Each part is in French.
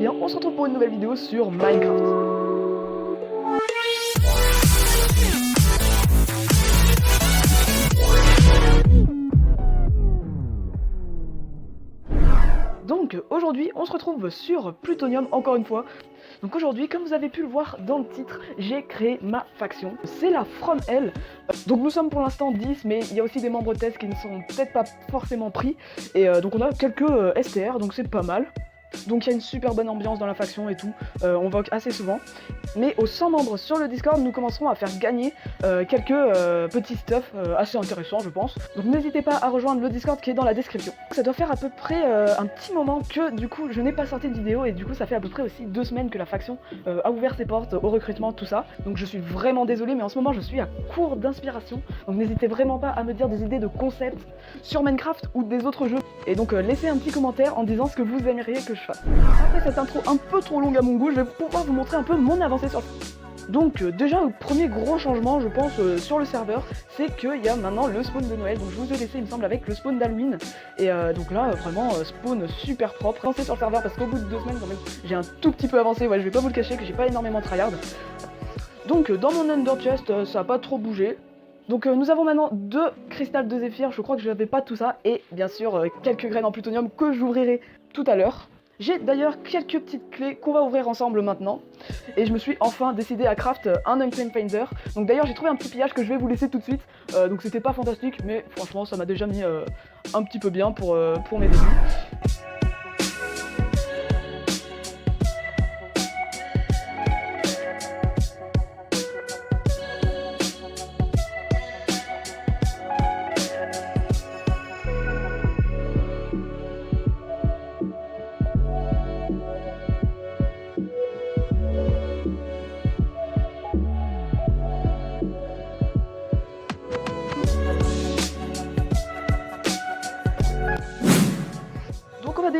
bien on se retrouve pour une nouvelle vidéo sur Minecraft. Donc aujourd'hui on se retrouve sur Plutonium encore une fois. Donc aujourd'hui, comme vous avez pu le voir dans le titre, j'ai créé ma faction. C'est la From Hell. Donc nous sommes pour l'instant 10, mais il y a aussi des membres test qui ne sont peut-être pas forcément pris. Et donc on a quelques STR, donc c'est pas mal. Donc il y a une super bonne ambiance dans la faction et tout, on vote assez souvent. Mais aux 100 membres sur le Discord, nous commencerons à faire gagner quelques petits stuff assez intéressants je pense. Donc n'hésitez pas à rejoindre le Discord qui est dans la description. Ça doit faire à peu près un petit moment que du coup je n'ai pas sorti de vidéo et du coup ça fait à peu près aussi 2 semaines que la faction a ouvert ses portes au recrutement, tout ça. Donc je suis vraiment désolé mais en ce moment je suis à court d'inspiration. Donc n'hésitez vraiment pas à me dire des idées de concepts sur Minecraft ou des autres jeux. Et donc laissez un petit commentaire en disant ce que vous aimeriez que je fasse. Après cette intro un peu trop longue à mon goût, je vais pouvoir vous montrer un peu mon avancée sur le... Donc déjà le premier gros changement je pense sur le serveur, c'est qu'il y a maintenant le spawn de Noël. Donc je vous ai laissé il me semble avec le spawn d'Halloween. Et donc là vraiment spawn super propre. Avancé sur le serveur parce qu'au bout de 2 semaines quand même j'ai un tout petit peu avancé, ouais je vais pas vous le cacher que j'ai pas énormément tryhard. Donc dans mon Ender Chest ça a pas trop bougé. Donc nous avons maintenant 2 cristals de Zéphyr, je crois que je n'avais pas tout ça, et bien sûr quelques graines en plutonium que j'ouvrirai tout à l'heure. J'ai d'ailleurs quelques petites clés qu'on va ouvrir ensemble maintenant, et je me suis enfin décidé à craft un Unclaimed Finder. Donc d'ailleurs j'ai trouvé un petit pillage que je vais vous laisser tout de suite, donc c'était pas fantastique, mais franchement ça m'a déjà mis un petit peu bien pour mes débuts.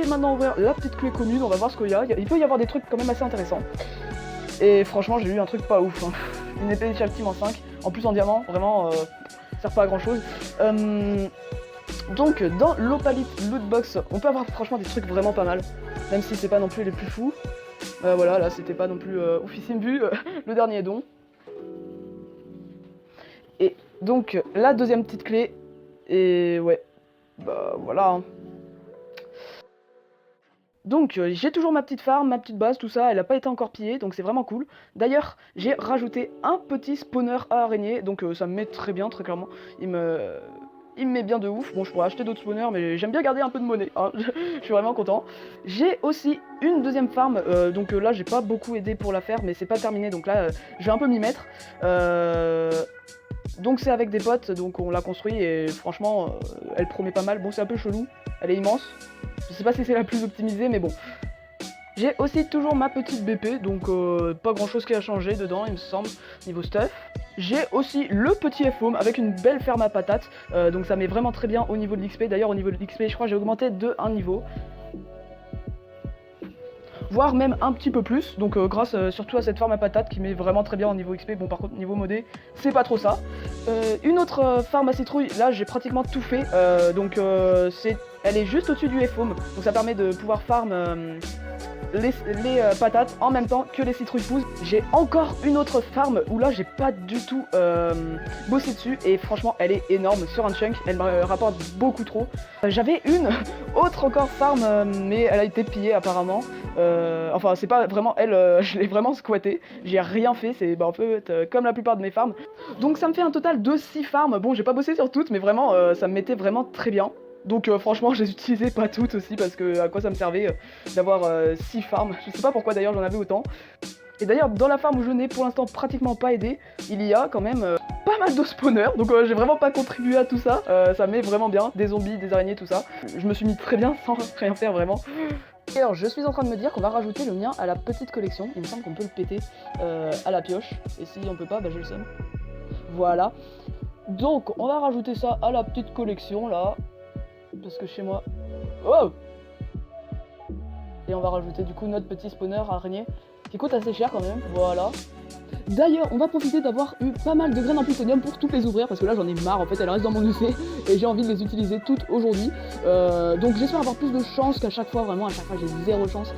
Maintenant ouvrir la petite clé commune, on va voir ce qu'il y a. Il peut y avoir des trucs quand même assez intéressants. Et franchement j'ai eu un truc pas ouf, hein. Une épée Shark Team en 5, en plus en diamant, vraiment sert pas à grand chose. Donc dans l'Opalite Lootbox, on peut avoir franchement des trucs vraiment pas mal, même si c'est pas non plus les plus fous. Voilà, là c'était pas non plus oufissime vu le dernier don. Et donc la deuxième petite clé, et ouais, bah voilà. Hein. Donc j'ai toujours ma petite farm, ma petite base, tout ça, elle a pas été encore pillée, donc c'est vraiment cool. D'ailleurs, j'ai rajouté un petit spawner à araignée, donc ça me met très bien, très clairement. Il me met bien de ouf. Bon, je pourrais acheter d'autres spawners, mais j'aime bien garder un peu de monnaie, hein. Je suis vraiment content. J'ai aussi une deuxième farm, donc là j'ai pas beaucoup aidé pour la faire, mais c'est pas terminé, donc là je vais un peu m'y mettre. Donc c'est avec des potes, donc on l'a construit et franchement elle promet pas mal. Bon c'est un peu chelou, elle est immense. Je sais pas si c'est la plus optimisée mais bon. J'ai aussi toujours ma petite BP, donc pas grand chose qui a changé dedans il me semble, niveau stuff. J'ai aussi le petit F-Home avec une belle ferme à patates, donc ça met vraiment très bien au niveau de l'XP. D'ailleurs au niveau de l'XP je crois que j'ai augmenté de 1 niveau. Voire même un petit peu plus, donc grâce surtout à cette farm à patates qui met vraiment très bien au niveau XP. Bon par contre niveau modé c'est pas trop ça. Une autre farm à citrouille, là j'ai pratiquement tout fait, donc elle est juste au-dessus du F-Home, donc ça permet de pouvoir farm les patates en même temps que les citrouilles poussent. J'ai encore une autre farm où là j'ai pas du tout bossé dessus et franchement elle est énorme sur un chunk, elle me rapporte beaucoup trop. J'avais une autre encore farm mais elle a été pillée apparemment. Enfin c'est pas vraiment elle, je l'ai vraiment squattée, j'ai rien fait, c'est en fait comme la plupart de mes farms. Donc ça me fait un total de 6 farms, bon j'ai pas bossé sur toutes mais vraiment ça me mettait vraiment très bien. Donc franchement je les utilisais pas toutes aussi parce que à quoi ça me servait d'avoir 6 farms, je sais pas pourquoi d'ailleurs j'en avais autant. Et d'ailleurs dans la farm où je n'ai pour l'instant pratiquement pas aidé, il y a quand même pas mal de spawners, donc j'ai vraiment pas contribué à tout ça, ça met vraiment bien, des zombies, des araignées, tout ça. Je me suis mis très bien sans rien faire vraiment. Et alors je suis en train de me dire qu'on va rajouter le mien à la petite collection, il me semble qu'on peut le péter à la pioche, et si on peut pas, bah j'ai le seum. Voilà. Donc on va rajouter ça à la petite collection là. Parce que chez moi... Oh! Et on va rajouter du coup notre petit spawner araignée. qui coûte assez cher quand même, voilà. D'ailleurs, on va profiter d'avoir eu pas mal de graines en plutonium pour toutes les ouvrir, parce que là j'en ai marre, en fait elles restent dans mon EC, et j'ai envie de les utiliser toutes aujourd'hui. Donc j'espère avoir plus de chance qu'à chaque fois, vraiment à chaque fois j'ai zéro chance.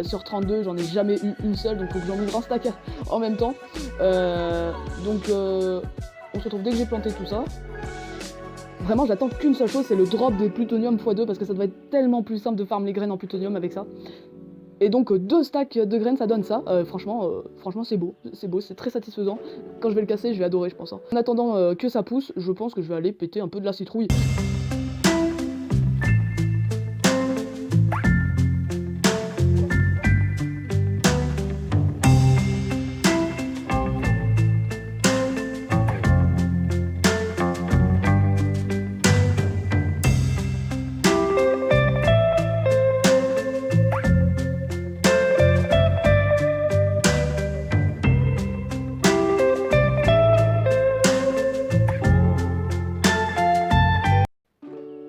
Sur 32 j'en ai jamais eu une seule, donc faut que j'en ouvre un stack en même temps. On se retrouve dès que j'ai planté tout ça. Vraiment j'attends qu'une seule chose, c'est le drop des plutonium x2, parce que ça doit être tellement plus simple de farm les graines en plutonium avec ça. Et donc 2 stacks de graines ça donne ça, franchement c'est beau, c'est très satisfaisant. Quand je vais le casser je vais adorer je pense. En attendant que ça pousse, je pense que je vais aller péter un peu de la citrouille.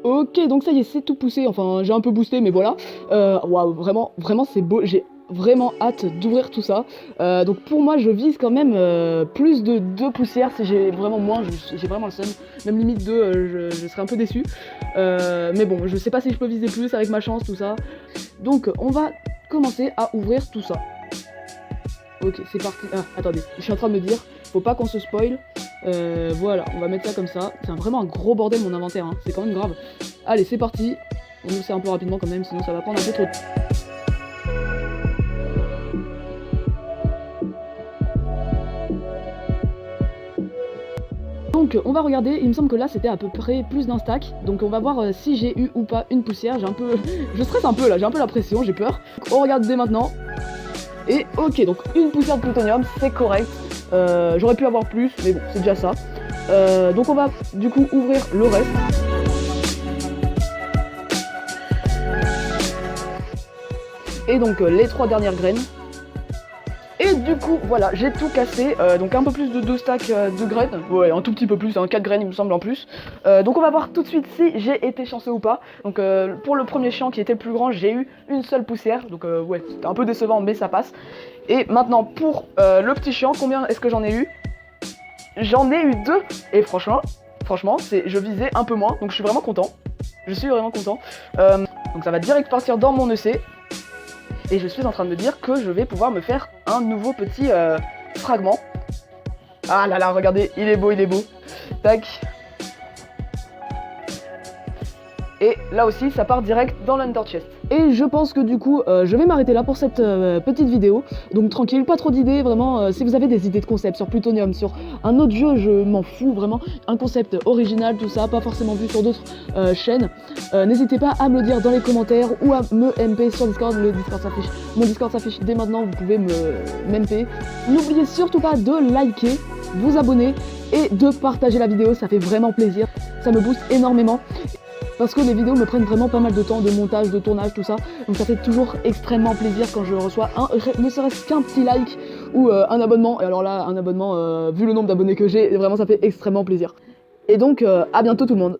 Ok, donc ça y est, c'est tout poussé, enfin j'ai un peu boosté, mais voilà. Waouh, vraiment c'est beau, j'ai vraiment hâte d'ouvrir tout ça. Donc pour moi, je vise quand même plus de 2 poussières. Si j'ai vraiment moins, j'ai vraiment le seum. Même limite 2, je serais un peu déçu. Mais bon, je sais pas si je peux viser plus avec ma chance, tout ça. Donc on va commencer à ouvrir tout ça. Ok, c'est parti. Ah, attendez, je suis en train de me dire, faut pas qu'on se spoil. Voilà, on va mettre ça comme ça. C'est vraiment un gros bordel mon inventaire, hein. C'est quand même grave. Allez, c'est parti. On ouvre ça un peu rapidement quand même, sinon ça va prendre un peu trop de temps. Donc on va regarder, il me semble que là c'était à peu près plus d'un stack. Donc on va voir si j'ai eu ou pas une poussière. J'ai un peu. Je stresse un peu là, j'ai un peu la pression, j'ai peur. On regarde dès maintenant. Et ok, donc une poussière de plutonium, c'est correct. J'aurais pu avoir plus, mais bon, c'est déjà ça. Donc on va du coup ouvrir le reste. Et donc les 3 dernières graines. Et du coup, voilà, j'ai tout cassé. Donc un peu plus de 2 stacks de graines. Ouais, un tout petit peu plus, hein, 4 graines il me semble en plus. Donc on va voir tout de suite si j'ai été chanceux ou pas. Donc pour le premier champ qui était le plus grand, j'ai eu une seule poussière. Donc ouais, c'était un peu décevant, mais ça passe. Et maintenant pour le petit champ, combien est-ce que j'en ai eu? J'en ai eu 2. Et franchement, je visais un peu moins. Donc je suis vraiment content. Je suis vraiment content. Donc ça va direct partir dans mon EC. Et je suis en train de me dire que je vais pouvoir me faire un nouveau petit fragment. Ah là là, regardez, il est beau. Tac. Et là aussi, ça part direct dans l'Under Chest. Et je pense que du coup, je vais m'arrêter là pour cette petite vidéo. Donc tranquille, pas trop d'idées, vraiment. Si vous avez des idées de concept sur Plutonium, sur un autre jeu, je m'en fous, vraiment. Un concept original, tout ça, pas forcément vu sur d'autres chaînes. N'hésitez pas à me le dire dans les commentaires ou à me MP sur Discord. Le Discord s'affiche. Mon Discord s'affiche dès maintenant, vous pouvez me MP. N'oubliez surtout pas de liker, vous abonner et de partager la vidéo, ça fait vraiment plaisir. Ça me booste énormément. Parce que les vidéos me prennent vraiment pas mal de temps de montage, de tournage, tout ça. Donc ça fait toujours extrêmement plaisir quand je reçois ne serait-ce qu'un petit like ou un abonnement. Et alors là, un abonnement, vu le nombre d'abonnés que j'ai, vraiment ça fait extrêmement plaisir. Et donc, à bientôt tout le monde.